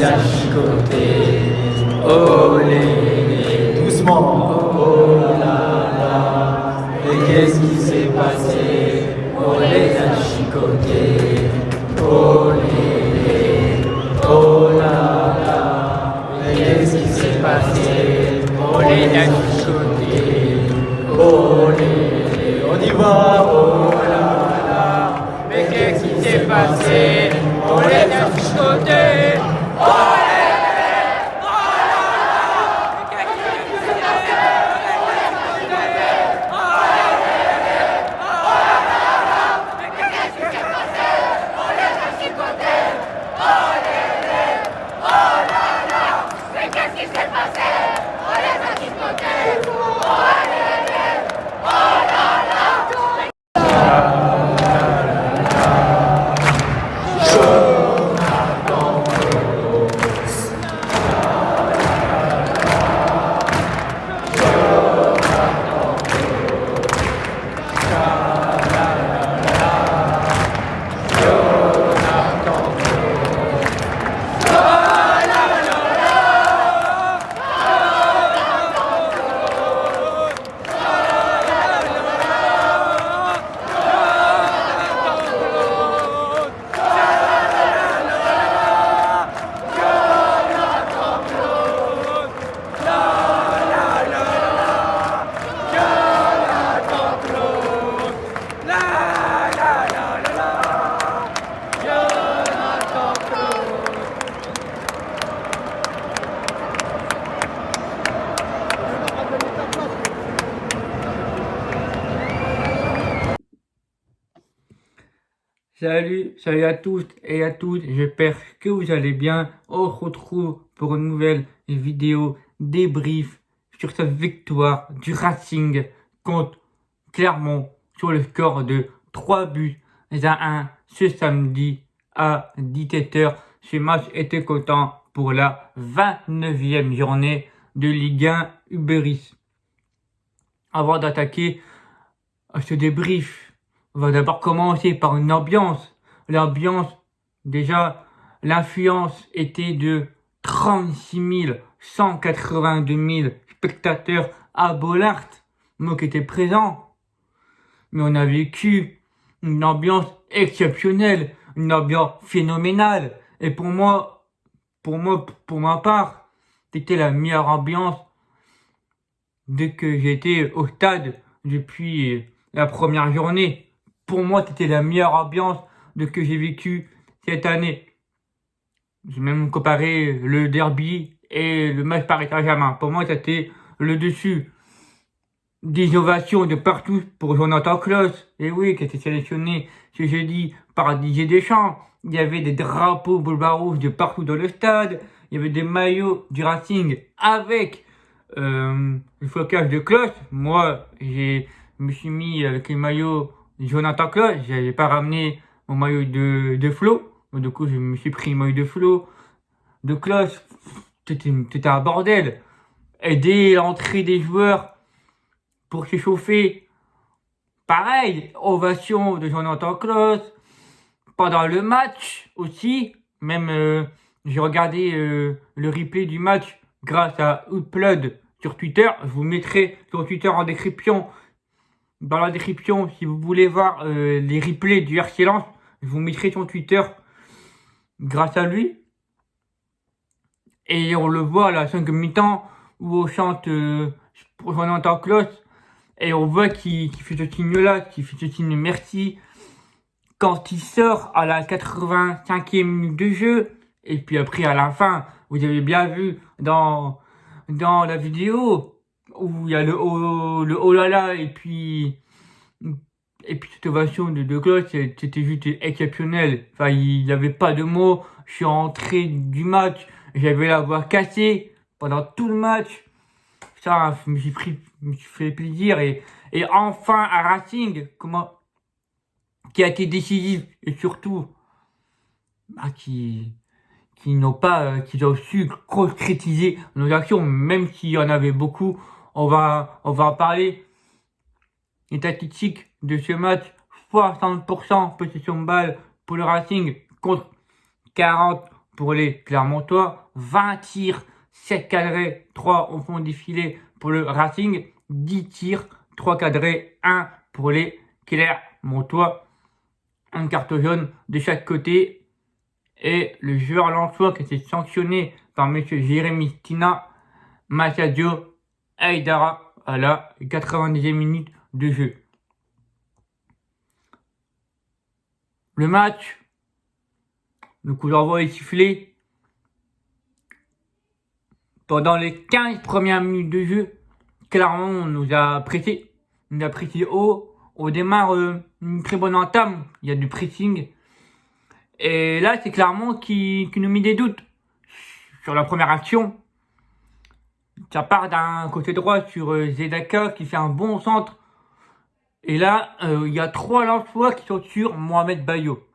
a chicoté. Olé, doucement. Oh là là, et qu'est-ce qui s'est passé? On les a chicotés. Olé, oh là là, et qu'est-ce qui s'est passé? On les a chicotés. Olé, on y va. Oh là là, mais qu'est-ce qui s'est passé? On les a chicotés. Salut à tous et à toutes, j'espère que vous allez bien. On se retrouve pour une nouvelle vidéo débrief sur cette victoire du Racing contre Clermont sur le score de 3-1 ce samedi à 17h. Ce match était comptant pour la 29e journée de Ligue 1 Uber Eats. Avant d'attaquer ce débrief, on va d'abord commencer par une ambiance. L'ambiance, déjà, l'influence était de 36 182 000 spectateurs à Bollaert, moi qui étais présent. Mais on a vécu une ambiance exceptionnelle, une ambiance phénoménale. Et pour ma part, c'était la meilleure ambiance dès que j'étais au stade depuis la première journée. Pour moi, c'était la meilleure ambiance de que j'ai vécu cette année. J'ai même comparé le derby et le match Paris Saint-Germain. Pour moi, c'était le dessus. Des ovations de partout pour Jonathan Klaus. Et oui, qui a été sélectionné ce jeudi par Didier Deschamps. Il y avait des drapeaux bleu rouge de partout dans le stade. Il y avait des maillots du Racing avec le flocage de Klaus. Moi, je me suis mis avec les maillots Jonathan Klaus. J'avais pas ramené mon maillot de Flo. Du coup, je me suis pris le maillot de Flo. De Klaus, c'était un bordel. Et dès l'entrée des joueurs pour s'échauffer, pareil, ovation de Jonathan Klaus. Pendant le match aussi, même j'ai regardé le replay du match grâce à Upload sur Twitter. Je vous mettrai sur Twitter en description. Dans la description, si vous voulez voir les replays du RC Lens, je vous mettrai son Twitter grâce à lui. Et on le voit à la 5e mi-temps où on chante pour Jonathan Klaus. Et on voit qu'il fait ce signe-là, qu'il fait ce signe merci quand il sort à la 85e minute de jeu. Et puis après, à la fin, vous avez bien vu dans la vidéo où il y a le oh là là et puis cette ovation de Klaus, c'était juste exceptionnel. Enfin, il n'y avait pas de mots. Je suis rentré du match, j'avais la voix cassée pendant tout le match. Ça, je me suis fait plaisir et enfin à Racing, qui a été décisif et surtout qui ont su concrétiser nos actions, même s'il y en avait beaucoup. On va en parler. Les statistiques de ce match: 60% possession de balle pour le Racing contre 40 pour les Clermontois, 20 tirs, 7 cadrés, 3 au fond des filets pour le Racing, 10 tirs, 3 cadrés, 1 pour les Clermontois. Un carton jaune de chaque côté. Et le joueur lensois qui a été sanctionné par M. Jérémy Stina, Massadio Aïdara, à la 90e minute de jeu. Le match, le coup d'envoi est sifflé. Pendant les 15 premières minutes de jeu, Clermont nous a pressé. Nous a pressé haut. On démarre une très bonne entame. Il y a du pressing. Et là, c'est Clermont qui nous met des doutes sur la première action. Ça part d'un côté droit sur Zedaka qui fait un bon centre. Et là, il y a 3 Lensois qui sont sur Mohamed Bayo.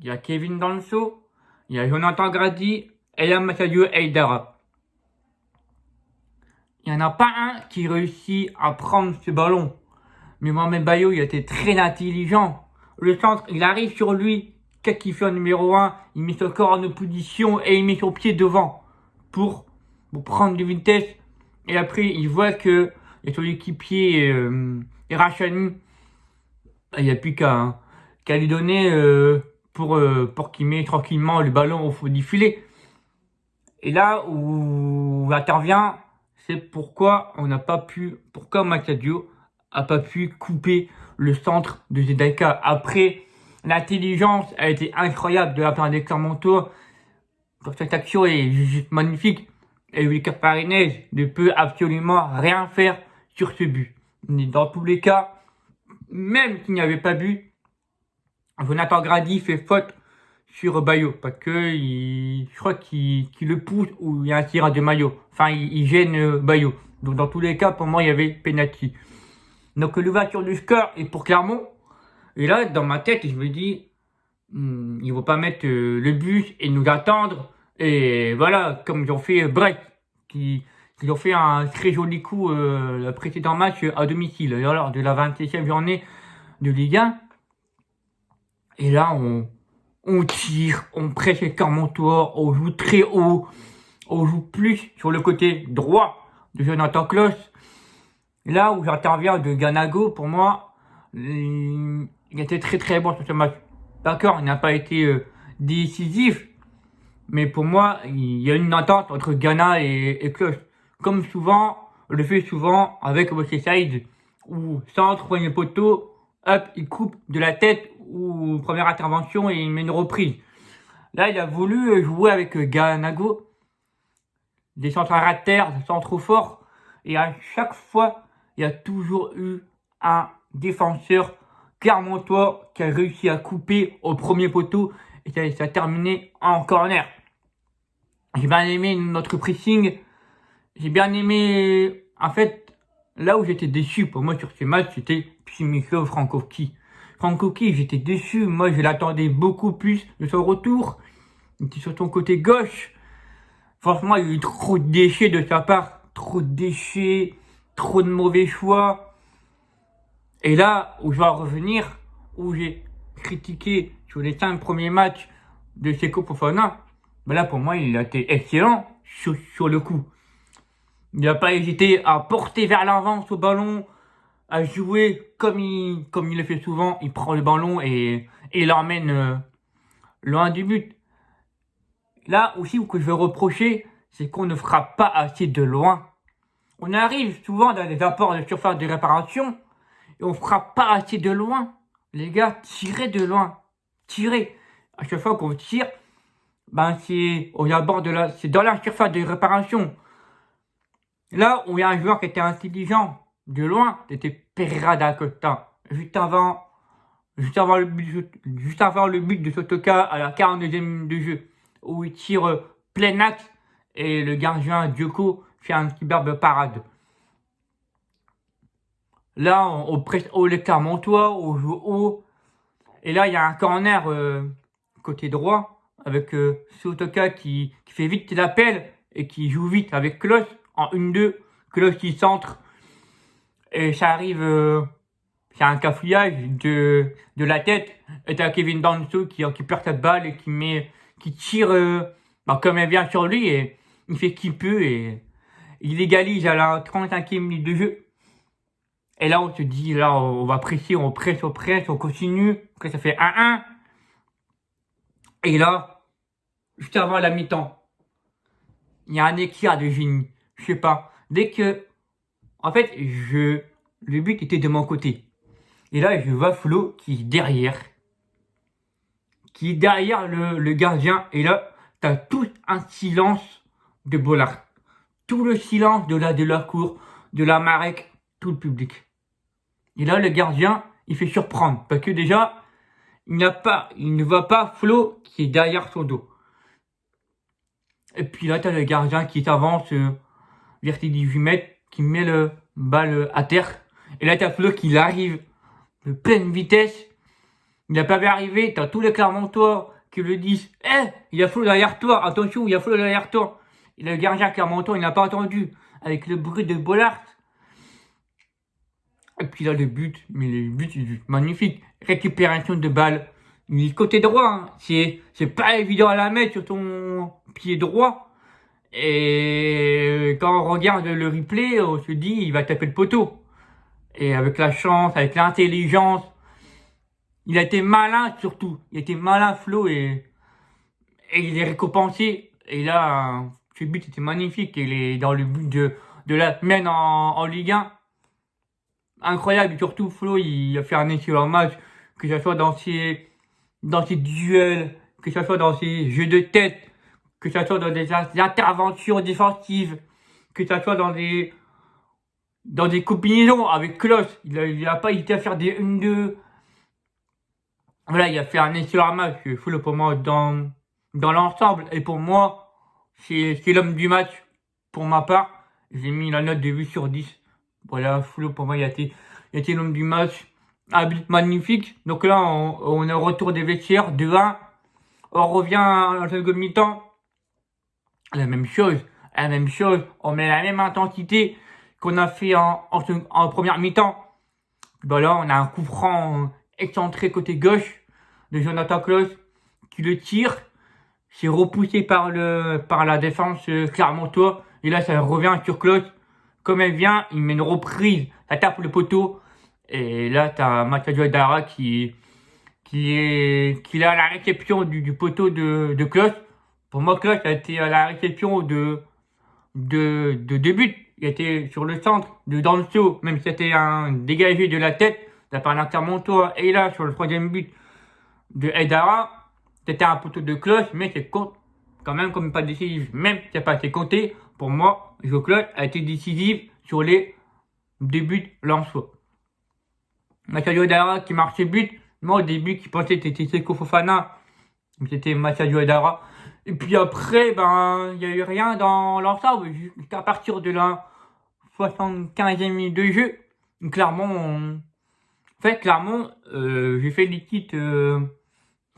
Il y a Kevin Danso, il y a Jonathan Grady et il y a Massadio Aïdara. Il n'y en a pas un qui réussit à prendre ce ballon. Mais Mohamed Bayo, il a été très intelligent. Le centre, il arrive sur lui. Qu'est-ce qu'il fait en numéro 1? Il met son corps en opposition et il met son pied devant pour prendre de vitesse. Et après, il voit que son équipier Rachani, il n'y a plus qu'à lui donner pour qu'il mette tranquillement le ballon au fond du filet. Et là où intervient, c'est pourquoi Massadio a pas pu couper le centre de Zedaka. Après, l'intelligence a été incroyable de la part des Clermontois. Cette action est juste magnifique. Et Lucas Paredes ne peut absolument rien faire sur ce but. Dans tous les cas, même s'il n'y avait pas but, Jonathan Grady fait faute sur Bayo parce que je crois qu'il le pousse ou il y a un tirage de maillot. Enfin, il gêne Bayo. Donc dans tous les cas, pour moi, il y avait penalty. Donc l'ouverture du score est pour Clermont. Et là, dans ma tête, je me dis, ils ne vont pas mettre le but et nous attendre. Et voilà, comme ils ont fait Brest, qui ont fait un très joli coup le précédent match à domicile, lors de la 27e journée de Ligue 1. Et là, on tire, on presse les Clermontois, on joue très haut, on joue plus sur le côté droit de Jonathan Klaus. Là où j'interviens de Ganago, pour moi, il était très très bon sur ce match. D'accord, il n'a pas été décisif, mais pour moi, il y a une entente entre Ghana et Klaus. Comme souvent, on le fait souvent avec Wesley Saïd, où centre, premier poteau, hop, il coupe de la tête, ou première intervention et il met une reprise. Là, il a voulu jouer avec Ganago, des centres à terre, des centres trop forts, et à chaque fois, il y a toujours eu un défenseur clermontois qui a réussi à couper au premier poteau et ça a terminé en corner. J'ai bien aimé notre pressing. J'ai bien aimé, en fait, là où j'étais déçu pour moi sur ces matchs, c'était Przemysław Frankowski. Frankowski, j'étais déçu. Moi, je l'attendais beaucoup plus de son retour. Il était sur son côté gauche. Franchement, il y a eu trop de déchets de sa part. Trop de déchets, trop de mauvais choix. Et là où je vais revenir, où j'ai critiqué sur les 5 premiers matchs de Seko Fofana, ben là pour moi il a été excellent sur le coup. Il n'a pas hésité à porter vers l'avant ce ballon, à jouer comme il le fait souvent. Il prend le ballon et l'emmène loin du but. Là aussi où que je vais reprocher, c'est qu'on ne frappe pas assez de loin. On arrive souvent dans des apports de surface de réparation et on frappe pas assez de loin. Les gars, tirez de loin. Tirez. À chaque fois qu'on tire, c'est aux abords c'est dans la surface de réparation. Là où il y a un joueur qui était intelligent de loin, c'était Pereira da Costa. Juste avant le but de Sotoka à la 42e minute de jeu, où il tire plein axe et le gardien Dioko fait un superbe parade. Là, on presse haut les Clermontois, on joue haut. Et là, il y a un corner côté droit avec Sotoka qui fait vite l'appel et qui joue vite avec Klaus en 1-2. Klaus qui centre. Et ça arrive, c'est un cafouillage de la tête. Et t'as Kevin Danso qui perd cette balle et qui tire bah, comme elle vient sur lui, et il fait ce qu'il peut, et il égalise à la 35e minute de jeu. Et là, on se dit, là, on va presser, on presse, on continue. Après, ça fait 1-1. Et là, juste avant la mi-temps, il y a un éclair de génie. Je sais pas. Dès que, en fait, le but était de mon côté. Et là, je vois Flo qui est derrière le gardien. Et là, t'as tout un silence de Bollard. Tout le silence de la cour, de la Marek, tout le public. Et là, le gardien, il fait surprendre. Parce que déjà, il ne voit pas Flo qui est derrière son dos. Et puis là, t'as le gardien qui s'avance vers tes 18 mètres, qui met le balle à terre. Et là, t'as Flo qui arrive de pleine vitesse. Il n'a pas vu arriver. T'as tous les Clermontois qui le disent. Il y a Flo derrière toi. Attention, il y a Flo derrière toi. Et le gardien Clermontois, il n'a pas entendu. Avec le bruit de Bollard. Et puis là, le but est magnifique. Récupération de balle. Du côté droit, hein. C'est pas évident à la mettre sur ton pied droit. Et quand on regarde le replay, on se dit, il va taper le poteau. Et avec la chance, avec l'intelligence, il a été malin surtout. Il a été malin, Flo, et il est récompensé. Et là, ce but était magnifique. Il est dans le but de la semaine en Ligue 1. Incroyable, surtout Flo, il a fait un excellent match, que ce soit dans ses duels, que ce soit dans ses jeux de tête, que ce soit dans des interventions défensives, que ce soit dans des combinaisons avec Klose. Il a pas hésité à faire des 1-2. Voilà, il a fait un excellent match, Flo, pour moi, dans l'ensemble. Et pour moi, c'est l'homme du match, pour ma part. J'ai mis la note de 8 sur 10. Voilà, Flo, pour moi, il a été l'homme du match. Un but magnifique. Donc là, on est au retour des vestiaires, 2-1. On revient en seconde mi-temps. La même chose. On met la même intensité qu'on a fait en première mi-temps. Bah là, on a un coup franc excentré côté gauche de Jonathan Klose qui le tire. C'est repoussé par la défense clermontois. Et là, ça revient sur Klose. Comme elle vient, il met une reprise, ça tape le poteau. Et là, t'as Mathieu Dara qui est à la réception du poteau de Klose. Pour moi, Klose a été à la réception de deux buts. Il était sur le centre, dans le saut, même si c'était un dégagé de la tête, de par l'Intermontois. Et là, sur le troisième but de Edara, c'était un poteau de Klose, mais c'est compte quand même comme pas décisif. Même si ça n'a pas été compté, pour moi, Jo Klose a été décisif sur les débuts lensois. Mathieu Edara qui marque ses buts. Moi, au début, qui pensait que c'était Seko Fofana, mais c'était Mathieu Edara. Et puis après, il n'y a eu rien dans l'ensemble. Jusqu'à partir de la 75e minute de jeu, Clermont, j'ai fait l'équipe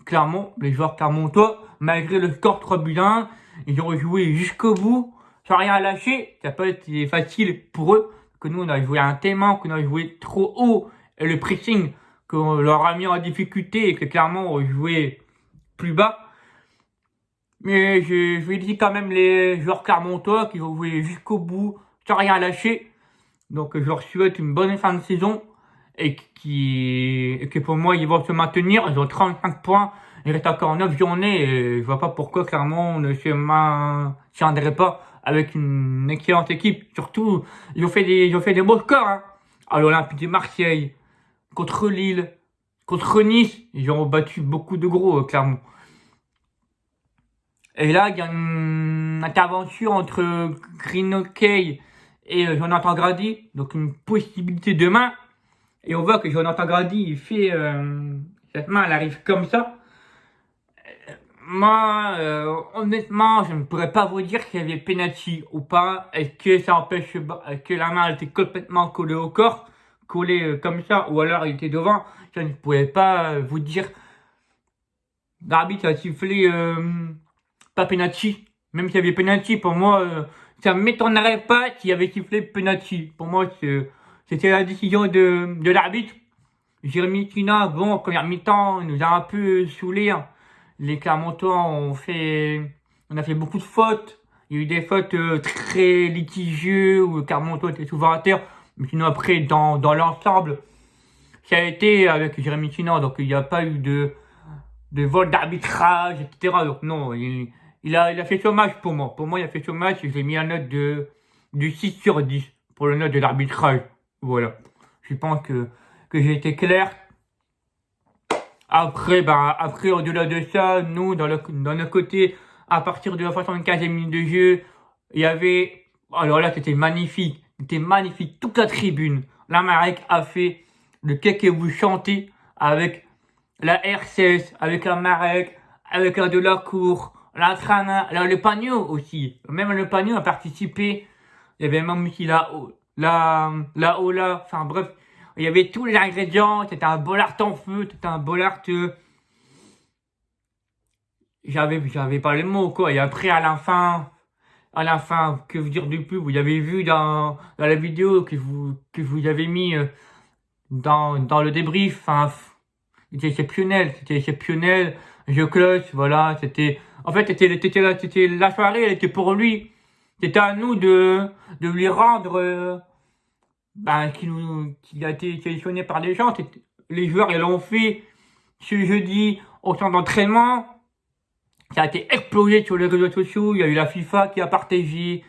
Clermont, les joueurs clermontois, malgré le score 3-1, ils ont joué jusqu'au bout, sans rien lâcher. Ça n'a pas été facile pour eux, que nous on a joué tellement, qu'on a joué trop haut, et le pressing qu'on leur a mis en difficulté, et que Clermont a joué plus bas. Mais je félicite quand même les joueurs clermontois qui ont joué jusqu'au bout, sans rien lâcher. Donc je leur souhaite une bonne fin de saison et que pour moi ils vont se maintenir. Ils ont 35 points, il reste encore 9 journées et je vois pas pourquoi Clermont ne se maintiendrait pas avec une excellente équipe. Surtout, ils ont fait des beaux scores, hein. À l'Olympique de Marseille, contre Lille, contre Nice, ils ont battu beaucoup de gros, Clermont. Et là, il y a une intervention entre Green Hockey et Jonathan Grady, donc une possibilité de main. Et on voit que Jonathan Grady, il fait cette main, elle arrive comme ça. Moi, honnêtement, je ne pourrais pas vous dire s'il y avait penalty ou pas. Est-ce que ça empêche que la main était complètement collée au corps, collée comme ça, ou alors il était devant. Je ne pourrais pas vous dire. L'arbitre a sifflé pas penalty. Même s'il y avait penalty, pour moi, ça ne m'étonnerait pas s'il y avait sifflé penalty. Pour moi, c'était la décision de l'arbitre. Jérémy Tina, bon, en première mi-temps, il nous a un peu saoulé, hein. Les Clermontois ont fait on a fait beaucoup de fautes. Il y a eu des fautes très litigieuses où Carmonto était souvent à terre. Mais sinon après, dans l'ensemble, ça a été avec Jérémy Sinan. Donc il n'y a pas eu de vol d'arbitrage, etc. Donc non, il a fait son match pour moi. Pour moi, il a fait son match et j'ai mis un note de 6 sur 10 pour le note de l'arbitrage. Voilà. Je pense que j'ai été clair. Après, au-delà de ça, nous, dans le côté, à partir de la 75e minute de jeu, il y avait, alors là, c'était magnifique. C'était magnifique. Toute la tribune. La Marek a fait le quai que vous chantez avec la RCS, avec la Marek, avec la Delacour, la Trana, le Pagno aussi. Même le Pagno a participé. Il y avait même aussi la Ola. Enfin bref, il y avait tous les ingrédients. C'était un bollard en feu. C'était un bollard. J'avais pas les mots quoi. Et après à la fin, que vous dire de plus? Vous avez vu dans la vidéo que vous avez mis dans le débrief. Enfin, c'était exceptionnel. Je cloche, voilà. En fait, c'était la soirée. Elle était pour lui. C'était à nous de lui rendre. Qu'il a été sélectionné par des gens. Les joueurs, ils l'ont fait ce jeudi au centre d'entraînement. Ça a été explosé sur les réseaux sociaux. Il y a eu la FIFA qui a partagé.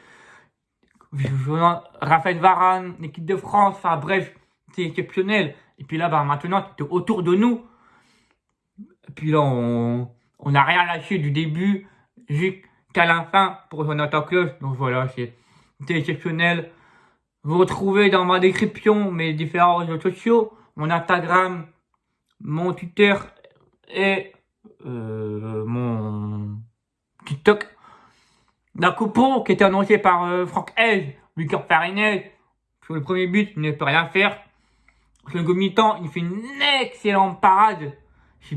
Raphaël Varane, l'équipe de France. Enfin bref, c'est exceptionnel. Et puis là, maintenant, c'était autour de nous. Et puis là, on n'a rien lâché du début jusqu'à la fin pour Jonathan Klaus. Donc voilà, c'était exceptionnel. Vous retrouvez dans ma description mes différents réseaux sociaux, mon Instagram, mon Twitter et mon TikTok. La coupeau qui était annoncée par Franck Hez, Victor Farinel. Sur le premier but, il ne peut rien faire. Sur le mi-temps, il fait une excellente parade. Je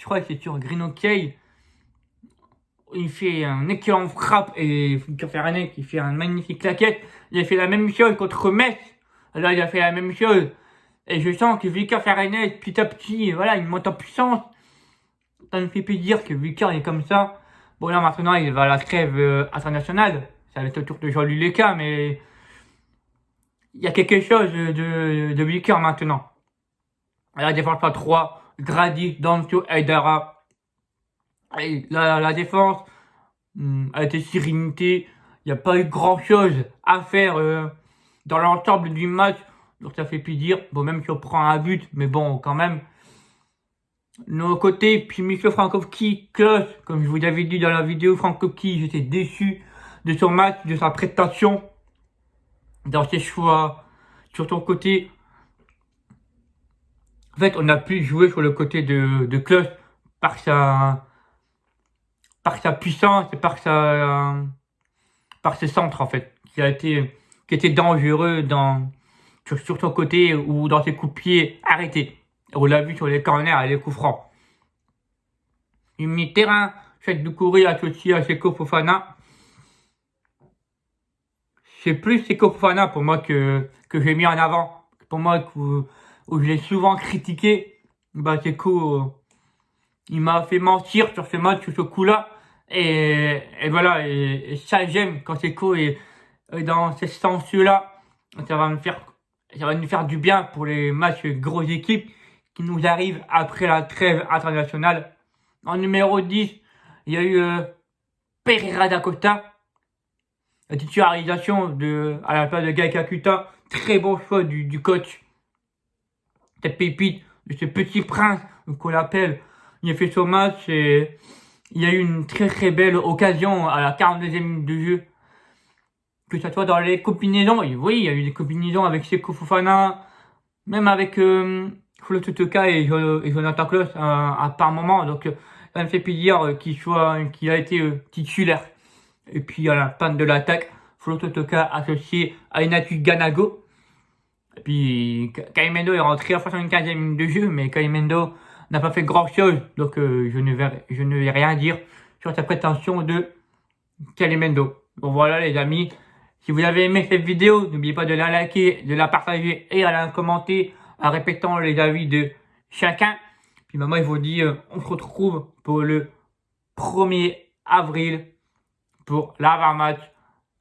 crois que c'est sur Green OK. Il fait un excellent frappe et Victor Farinel qui fait un magnifique claquette. Il a fait la même chose contre Metz. Là, il a fait la même chose. Et je sens que Victor Farinel, petit à petit, voilà, il monte en puissance. Ça ne fait plus dire que Victor est comme ça. Bon, là, maintenant, il va à la trêve internationale. Ça va être le tour de Jean-Louis Leca, mais il y a quelque chose de Victor maintenant. La défense à 3, Grady, Danto, Aydara. Et la défense a été sérénité. Il n'y a pas eu grand chose à faire dans l'ensemble du match. Donc ça fait plus dire. Bon, même si on prend un but, mais bon, quand même. Nos côtés, puis Michel Frankowski, Klaus, comme je vous avais dit dans la vidéo, Frankowski, j'étais déçu de son match, de sa prestation, dans ses choix, sur son côté. En fait, on a pu jouer sur le côté de Klaus par sa puissance et par ses centres, en fait, qui était dangereux sur son côté ou dans ses coups de pied arrêtés. On l'a vu sur les corners et les coups francs. Une mi-terrain, fait de courir associé à Seko Fofana. C'est plus Seko Fofana pour moi que j'ai mis en avant. Pour moi, où je l'ai souvent critiqué. Seko, il m'a fait mentir sur ce match, sur ce coup-là. Et voilà, et ça j'aime quand Seko est dans ce sens-là. Ça va nous faire du bien pour les matchs grosses équipes qui nous arrivent après la trêve internationale. En numéro 10, il y a eu Pereira da Costa. La titularisation à la place de Gaël Kakuta. Très bon choix du coach. Cette pépite de ce petit prince qu'on l'appelle. Il a fait son match et il y a eu une très très belle occasion à la 42e minute de jeu. Que ce soit dans les combinaisons. Oui, il y a eu des combinaisons avec Seko Fofana. Même avec Flo Tutoka et Jonathan Klaus par moment. Donc ça me fait plaisir qu'il a été titulaire. Et puis à la panne de l'attaque, Flo Tutoka associé à Inatus Ganago. Et puis Kaimendo est rentré à 75e minute de jeu, mais Kaimendo n'a pas fait grand chose. Donc je ne vais rien dire sur sa prétention de Kaimendo. Bon voilà les amis. Si vous avez aimé cette vidéo, n'oubliez pas de la liker, de la partager et de la commenter en répétant les avis de chacun. Puis maman, il vous dit, on se retrouve pour le 1er avril pour l'avant-match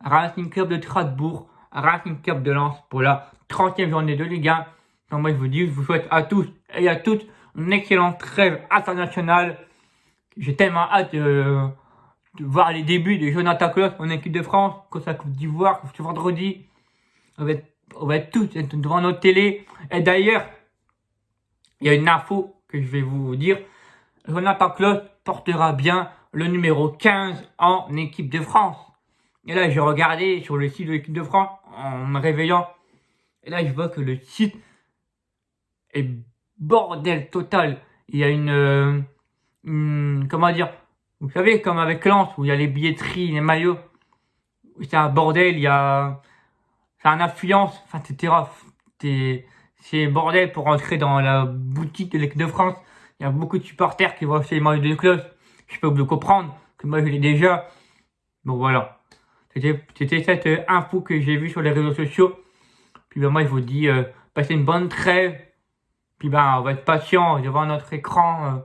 Racing Club de Strasbourg, Racing Club de Lens pour la 30e journée de Ligue 1. Donc moi je vous souhaite à tous et à toutes une excellente trêve internationale. J'ai tellement hâte de voir les débuts de Jonathan Klaus en équipe de France, contre la Coupe d'Ivoire, ce vendredi. On va être tous devant notre télé. Et d'ailleurs, il y a une info que je vais vous dire. Jonathan Klaus portera bien le numéro 15 en équipe de France. Et là, j'ai regardé sur le site de l'équipe de France en me réveillant. Et là, je vois que le site est bordel total. Il y a comment dire, vous savez, comme avec Lens, où il y a les billetteries, les maillots. C'est un bordel, c'est un affluence, enfin, etc. C'est bordel pour rentrer dans la boutique de l'équipe de France. Il y a beaucoup de supporters qui vont acheter les maillots de Klaus. Je peux vous comprendre, que moi je l'ai déjà. Bon voilà. C'était cette info que j'ai vue sur les réseaux sociaux. Puis ben, moi je vous dis, passez une bonne trêve. Puis ben on va être patient devant notre écran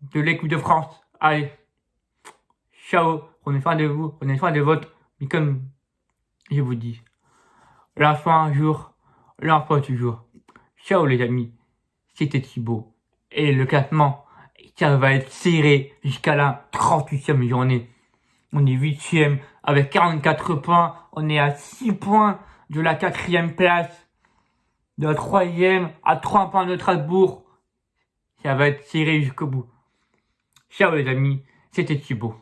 de l'équipe de France. Allez, ciao, prenez soin de vous, prenez soin de votre. Mais comme je vous dis, l'enfant un jour, l'enfant toujours. Ciao les amis, c'était Thibaut. Et le classement, ça va être serré jusqu'à la 38e journée. On est 8e avec 44 points. On est à 6 points de la 4e place. De la 3e à 3 points de Strasbourg. Ça va être serré jusqu'au bout. Ciao les amis, c'était Thibaut.